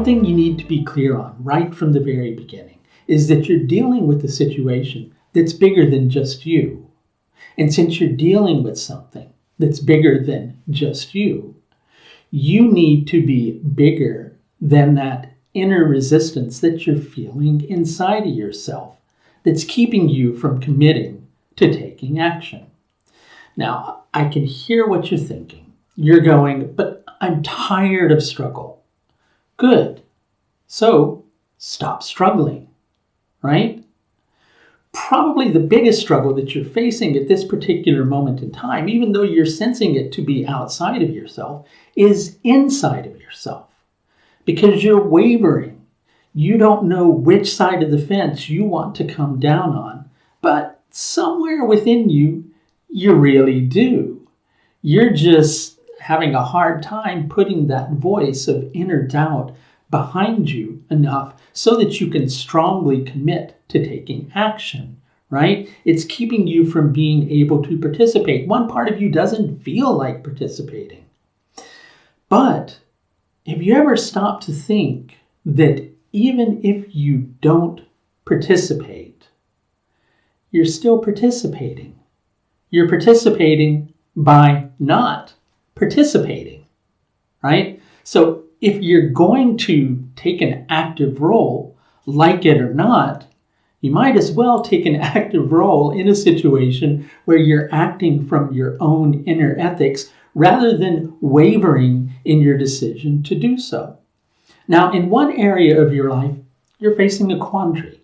one thing you need to be clear on right from the very beginning is that you're dealing with a situation that's bigger than just you. And since you're dealing with something that's bigger than just you, you need to be bigger than that inner resistance that you're feeling inside of yourself that's keeping you from committing to taking action. Now, I can hear what you're thinking. You're going, but I'm tired of struggle. Good. So stop struggling, right? Probably the biggest struggle that you're facing at this particular moment in time, even though you're sensing it to be outside of yourself, is inside of yourself. Because you're wavering. You don't know which side of the fence you want to come down on, but somewhere within you, you really do. You're just having a hard time putting that voice of inner doubt behind you enough so that you can strongly commit to taking action, right? It's keeping you from being able to participate. One part of you doesn't feel like participating. But have you ever stopped to think that even if you don't participate, you're still participating? You're participating by not participating, right? So if you're going to take an active role, like it or not, you might as well take an active role in a situation where you're acting from your own inner ethics rather than wavering in your decision to do so. Now, in one area of your life, you're facing a quandary.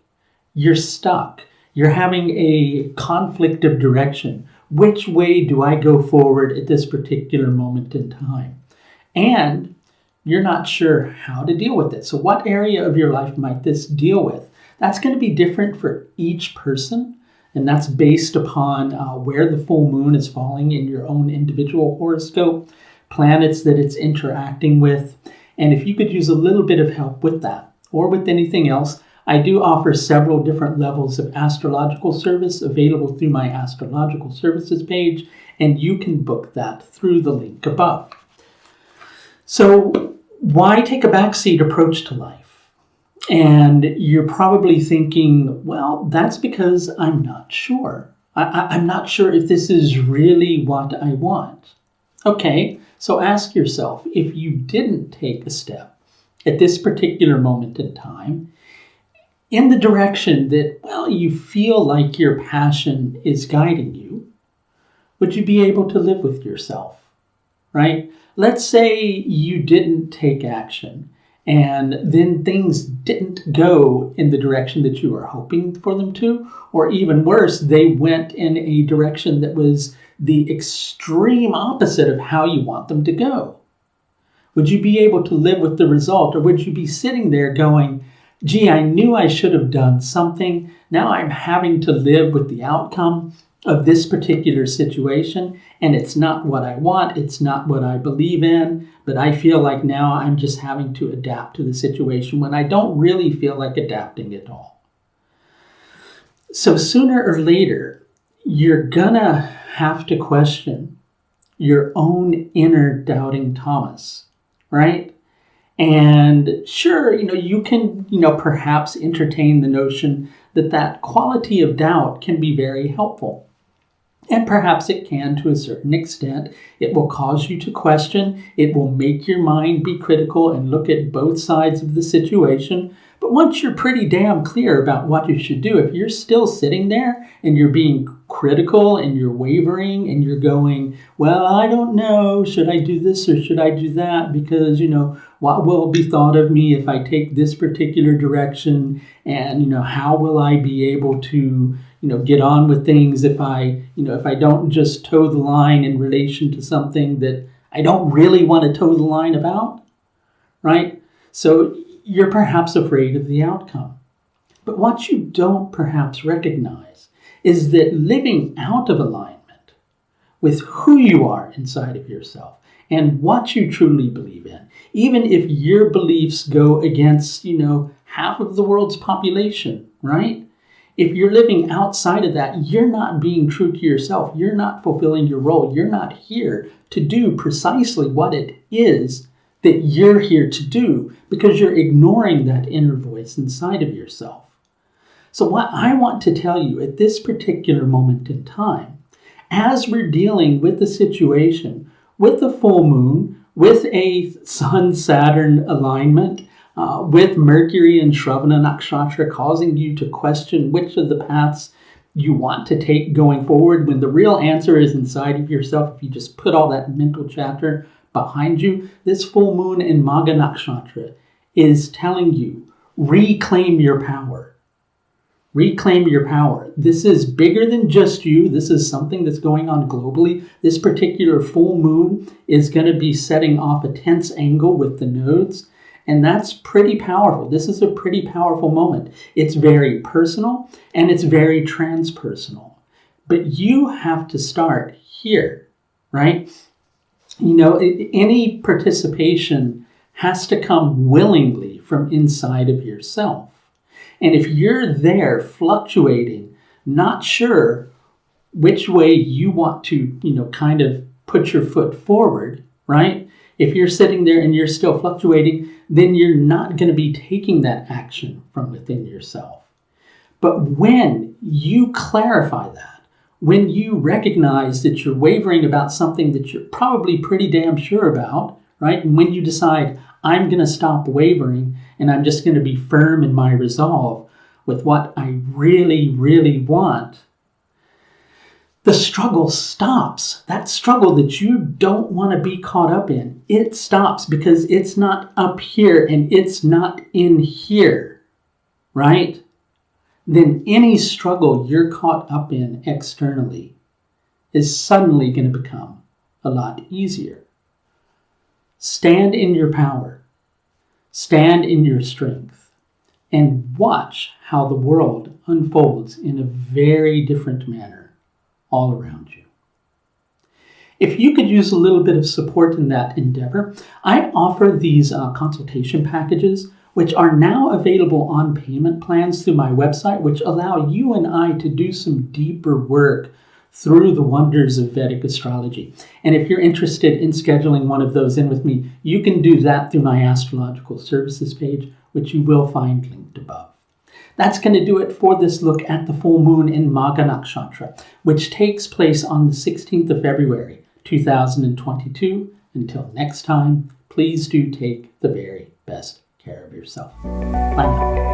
You're stuck. You're having a conflict of direction. Which way do I go forward at this particular moment in time? And you're not sure how to deal with it. So what area of your life might this deal with? That's going to be different for each person. And that's based upon where the full moon is falling in your own individual horoscope, planets that it's interacting with. And if you could use a little bit of help with that or with anything else, I do offer several different levels of astrological service available through my astrological services page, and you can book that through the link above. So why take a backseat approach to life? And you're probably thinking, well, that's because I'm not sure. I'm not sure if this is really what I want. Okay, so ask yourself, if you didn't take a step at this particular moment in time, in the direction that, well, you feel like your passion is guiding you, would you be able to live with yourself, right? Let's say you didn't take action and then things didn't go in the direction that you were hoping for them to, or even worse, they went in a direction that was the extreme opposite of how you want them to go. Would you be able to live with the result, or would you be sitting there going, gee, I knew I should have done something. Now I'm having to live with the outcome of this particular situation, and it's not what I want, it's not what I believe in, but I feel like now I'm just having to adapt to the situation when I don't really feel like adapting at all. So sooner or later, you're gonna have to question your own inner doubting Thomas, right? And sure, you can, perhaps entertain the notion that that quality of doubt can be very helpful. And perhaps it can to a certain extent. It will cause you to question. It will make your mind be critical and look at both sides of the situation. But once you're pretty damn clear about what you should do, if you're still sitting there and you're being critical and you're wavering and you're going, well, I don't know, should I do this or should I do that? Because, what will be thought of me if I take this particular direction? And, how will I be able to, get on with things if I don't just toe the line in relation to something that I don't really want to toe the line about, right? So you're perhaps afraid of the outcome. But what you don't perhaps recognize is that living out of alignment with who you are inside of yourself and what you truly believe in, even if your beliefs go against, half of the world's population, right? If you're living outside of that, you're not being true to yourself. You're not fulfilling your role. You're not here to do precisely what it is that you're here to do because you're ignoring that inner voice inside of yourself. So what I want to tell you at this particular moment in time, as we're dealing with the situation, with the full moon, with a Sun-Saturn alignment, with Mercury and Shravana Nakshatra causing you to question which of the paths you want to take going forward, when the real answer is inside of yourself, if you just put all that mental chatter behind you, this full moon in Magha Nakshatra is telling you, reclaim your power. Reclaim your power. This is bigger than just you. This is something that's going on globally. This particular full moon is going to be setting off a tense angle with the nodes, and that's pretty powerful. This is a pretty powerful moment. It's very personal and it's very transpersonal. But you have to start here, right? You know, any participation has to come willingly from inside of yourself. And if you're there fluctuating, not sure which way you want to, kind of put your foot forward, right? If you're sitting there and you're still fluctuating, then you're not going to be taking that action from within yourself. But when you clarify that, when you recognize that you're wavering about something that you're probably pretty damn sure about, right? And when you decide, I'm going to stop wavering and I'm just going to be firm in my resolve with what I really, really want, the struggle stops. That struggle that you don't want to be caught up in, it stops because it's not up here and it's not in here, right? Then any struggle you're caught up in externally is suddenly going to become a lot easier. Stand in your power. Stand in your strength. And watch how the world unfolds in a very different manner all around you. If you could use a little bit of support in that endeavor, I offer these consultation packages, which are now available on payment plans through my website, which allow you and I to do some deeper work through the wonders of Vedic astrology. And if you're interested in scheduling one of those in with me, you can do that through my astrological services page, which you will find linked above. That's going to do it for this look at the full moon in Magha Nakshatra, which takes place on the 16th of February, 2022. Until next time, please do take the very best care of yourself. Bye now.